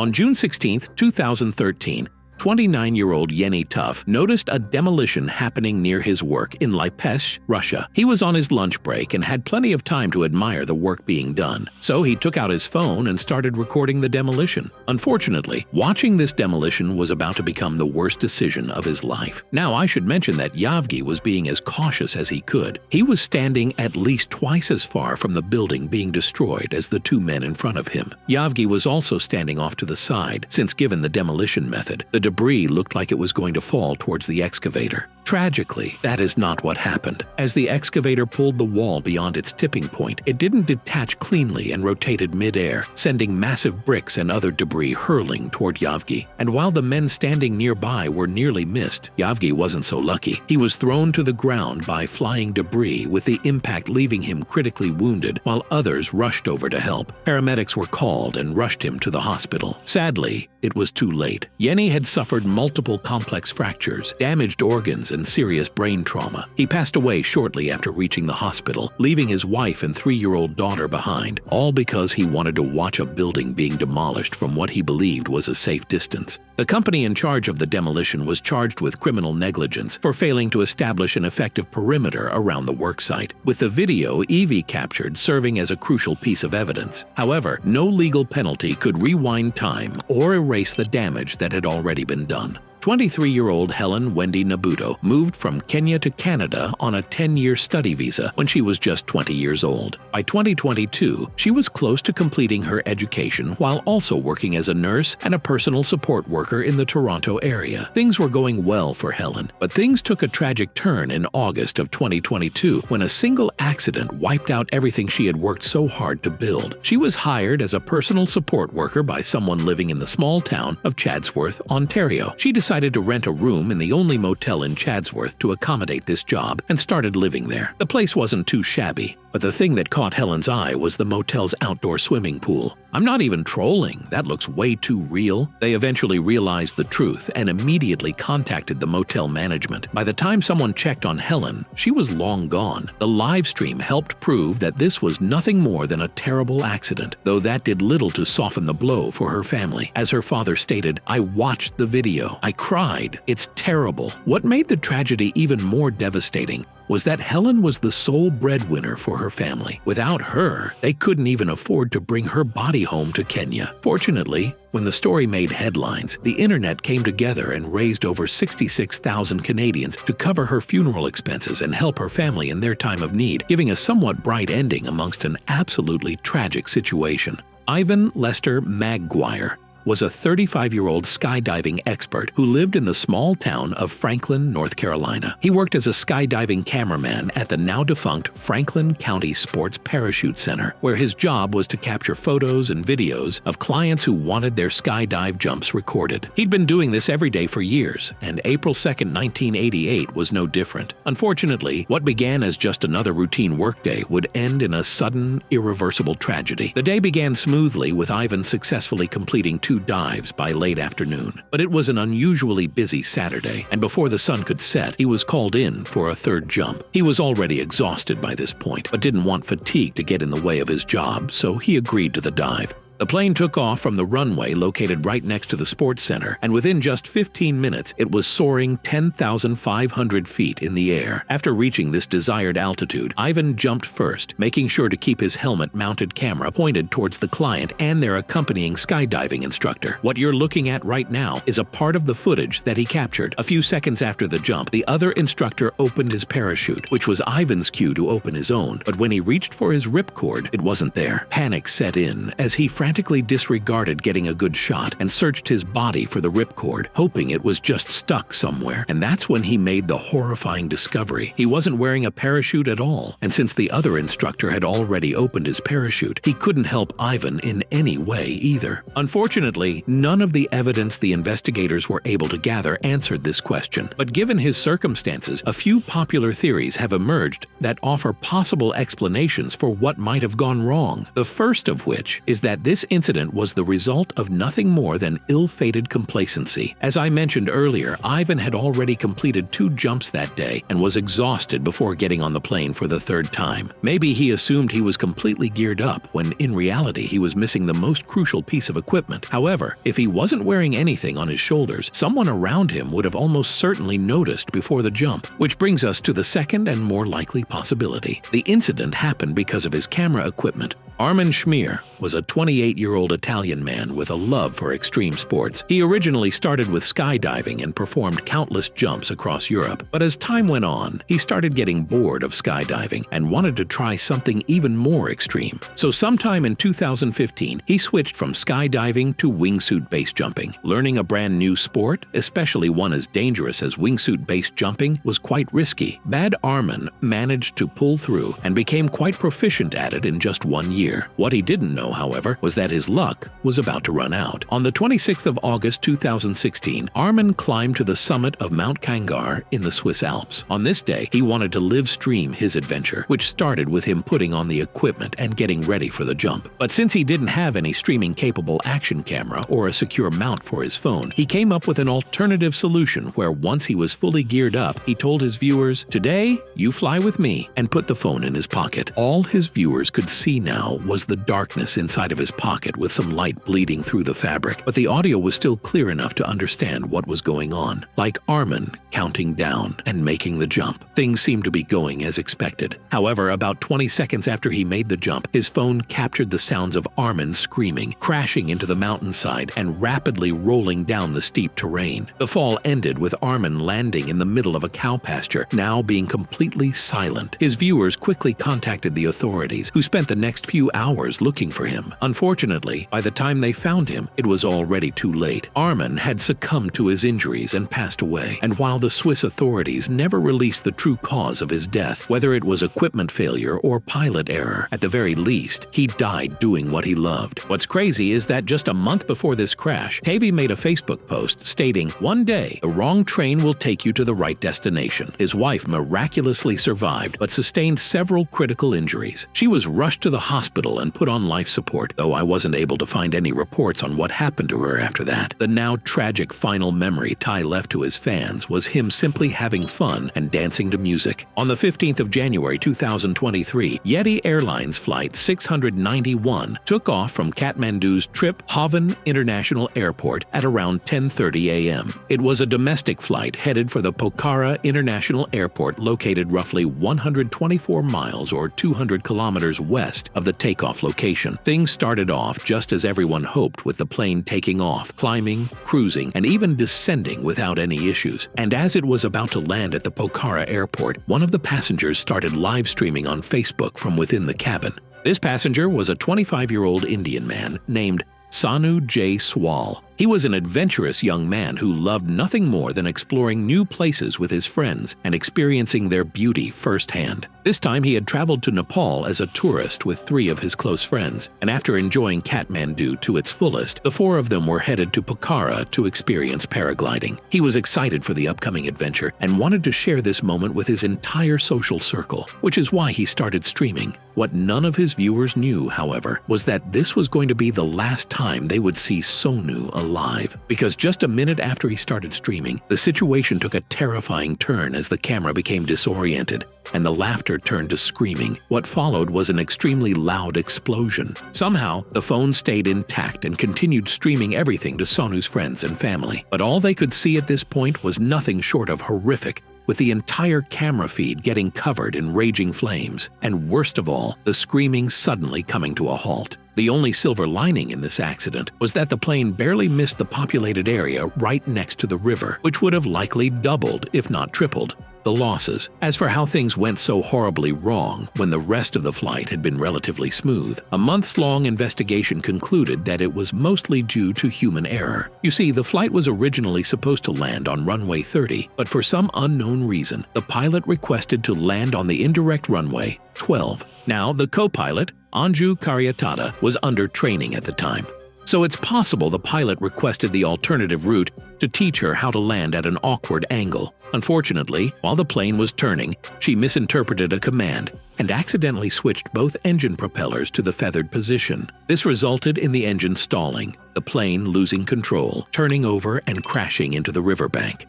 On June 16, 2013, 29-year-old Yeni Tuf noticed a demolition happening near his work in Lipetsk, Russia. He was on his lunch break and had plenty of time to admire the work being done. So he took out his phone and started recording the demolition. Unfortunately, watching this demolition was about to become the worst decision of his life. Now, I should mention that Yevgeny was being as cautious as he could. He was standing at least twice as far from the building being destroyed as the two men in front of him. Yevgeny was also standing off to the side, since given the demolition method, the debris looked like it was going to fall towards the excavator. Tragically, that is not what happened. As the excavator pulled the wall beyond its tipping point, it didn't detach cleanly and rotated mid-air, sending massive bricks and other debris hurling toward Yevgeny. And while the men standing nearby were nearly missed, Yevgeny wasn't so lucky. He was thrown to the ground by flying debris, with the impact leaving him critically wounded, while others rushed over to help. Paramedics were called and rushed him to the hospital. Sadly, it was too late. Yeni had suffered multiple complex fractures, damaged organs, and serious brain trauma. He passed away shortly after reaching the hospital, leaving his wife and 3-year-old daughter behind, all because he wanted to watch a building being demolished from what he believed was a safe distance. The company in charge of the demolition was charged with criminal negligence for failing to establish an effective perimeter around the worksite, with the video Evie captured serving as a crucial piece of evidence. However, no legal penalty could rewind time or erase the damage that had already been done. 23-year-old Helen Wendy Nabuto moved from Kenya to Canada on a 10-year study visa when she was just 20 years old. By 2022, she was close to completing her education while also working as a nurse and a personal support worker in the Toronto area. Things were going well for Helen, but things took a tragic turn in August of 2022 when a single accident wiped out everything she had worked so hard to build. She was hired as a personal support worker by someone living in the small town of Chatsworth, Ontario. She decided to rent a room in the only motel in Chatsworth to accommodate this job and started living there. The place wasn't too shabby, but the thing that caught Helen's eye was the motel's outdoor swimming pool. I'm not even trolling, that looks way too real. They eventually realized the truth and immediately contacted the motel management. By the time someone checked on Helen, she was long gone. The live stream helped prove that this was nothing more than a terrible accident, though that did little to soften the blow for her family. As her father stated, "I watched the video. I cried. It's terrible." What made the tragedy even more devastating was that Helen was the sole breadwinner for her family. Without her, they couldn't even afford to bring her body home to Kenya. Fortunately, when the story made headlines, the internet came together and raised over 66,000 Canadians to cover her funeral expenses and help her family in their time of need, giving a somewhat bright ending amongst an absolutely tragic situation. Ivan Lester Maguire was a 35-year-old skydiving expert who lived in the small town of Franklin, North Carolina. He worked as a skydiving cameraman at the now-defunct Franklin County Sports Parachute Center, where his job was to capture photos and videos of clients who wanted their skydive jumps recorded. He'd been doing this every day for years, and April 2, 1988 was no different. Unfortunately, what began as just another routine workday would end in a sudden, irreversible tragedy. The day began smoothly, with Ivan successfully completing 2 dives by late afternoon. But it was an unusually busy Saturday, and before the sun could set, he was called in for a 3rd jump. He was already exhausted by this point, but didn't want fatigue to get in the way of his job, so he agreed to the dive. The plane took off from the runway located right next to the sports center, and within just 15 minutes, it was soaring 10,500 feet in the air. After reaching this desired altitude, Ivan jumped first, making sure to keep his helmet-mounted camera pointed towards the client and their accompanying skydiving instructor. What you're looking at right now is a part of the footage that he captured. A few seconds after the jump, the other instructor opened his parachute, which was Ivan's cue to open his own, but when he reached for his ripcord, it wasn't there. Panic set in as he frantically disregarded getting a good shot and searched his body for the ripcord, hoping it was just stuck somewhere. And that's when he made the horrifying discovery. He wasn't wearing a parachute at all, and since the other instructor had already opened his parachute, he couldn't help Ivan in any way either. Unfortunately, none of the evidence the investigators were able to gather answered this question, but given his circumstances, a few popular theories have emerged that offer possible explanations for what might have gone wrong. The first of which is that this This incident was the result of nothing more than ill-fated complacency. As I mentioned earlier, Ivan had already completed 2 jumps that day and was exhausted before getting on the plane for the 3rd time. Maybe he assumed he was completely geared up when in reality he was missing the most crucial piece of equipment. However, if he wasn't wearing anything on his shoulders, someone around him would have almost certainly noticed before the jump. Which brings us to the second and more likely possibility. The incident happened because of his camera equipment. Armin Schmier was a 28-year-old Italian man with a love for extreme sports. He originally started with skydiving and performed countless jumps across Europe. But as time went on, he started getting bored of skydiving and wanted to try something even more extreme. So sometime in 2015, he switched from skydiving to wingsuit base jumping. Learning a brand new sport, especially one as dangerous as wingsuit base jumping, was quite risky. Bad Armin managed to pull through and became quite proficient at it in just 1 year. What he didn't know, however, was that his luck was about to run out. On the 26th of August 2016, Armin climbed to the summit of Mount Kangar in the Swiss Alps. On this day, he wanted to live stream his adventure, which started with him putting on the equipment and getting ready for the jump. But since he didn't have any streaming-capable action camera or a secure mount for his phone, he came up with an alternative solution where once he was fully geared up, he told his viewers, "Today, you fly with me," and put the phone in his pocket. All his viewers could see now was the darkness inside of his pocket with some light bleeding through the fabric, but the audio was still clear enough to understand what was going on, like Armin counting down and making the jump. Things seemed to be going as expected. However, about 20 seconds after he made the jump, his phone captured the sounds of Armin screaming, crashing into the mountainside, and rapidly rolling down the steep terrain. The fall ended with Armin landing in the middle of a cow pasture, now being completely silent. His viewers quickly contacted the authorities, who spent the next few hours looking for him. Unfortunately, by the time they found him, it was already too late. Armin had succumbed to his injuries and passed away, and while the Swiss authorities never released the true cause of his death, whether it was equipment failure or pilot error, at the very least, he died doing what he loved. What's crazy is that just a month before this crash, Tavy made a Facebook post stating, "One day, the wrong train will take you to the right destination." His wife miraculously survived, but sustained several critical injuries. She was rushed to the hospital and put on life support, though I wasn't able to find any reports on what happened to her after that. The now tragic final memory Ty left to his fans was him simply having fun and dancing to music. On the 15th of January 2023, Yeti Airlines Flight 691 took off from Kathmandu's Trip Haven International Airport at around 10:30 a.m. It was a domestic flight headed for the Pokhara International Airport, located roughly 124 miles or 200 kilometers west of the takeoff location. Things started off just as everyone hoped, with the plane taking off, climbing, cruising, and even descending without any issues. And as it was about to land at the Pokhara airport, one of the passengers started live streaming on Facebook from within the cabin. This passenger was a 25-year-old Indian man named Sanu J. Swal. He was an adventurous young man who loved nothing more than exploring new places with his friends and experiencing their beauty firsthand. This time he had traveled to Nepal as a tourist with 3 of his close friends, and after enjoying Kathmandu to its fullest, the 4 of them were headed to Pokhara to experience paragliding. He was excited for the upcoming adventure and wanted to share this moment with his entire social circle, which is why he started streaming. What none of his viewers knew, however, was that this was going to be the last time they would see Sonu alive, because just a minute after he started streaming, the situation took a terrifying turn as the camera became disoriented and the laughter turned to screaming. What followed was an extremely loud explosion. Somehow, the phone stayed intact and continued streaming everything to Sonu's friends and family. But all they could see at this point was nothing short of horrific, with the entire camera feed getting covered in raging flames, and worst of all, the screaming suddenly coming to a halt. The only silver lining in this accident was that the plane barely missed the populated area right next to the river, which would have likely doubled, if not tripled, the losses. As for how things went so horribly wrong when the rest of the flight had been relatively smooth, a months-long investigation concluded that it was mostly due to human error. You see, the flight was originally supposed to land on runway 30, but for some unknown reason, the pilot requested to land on the indirect runway 12. Now, the co-pilot, Anju Karyatada, was under training at the time. So it's possible the pilot requested the alternative route to teach her how to land at an awkward angle. Unfortunately, while the plane was turning, she misinterpreted a command and accidentally switched both engine propellers to the feathered position. This resulted in the engine stalling, the plane losing control, turning over and crashing into the riverbank.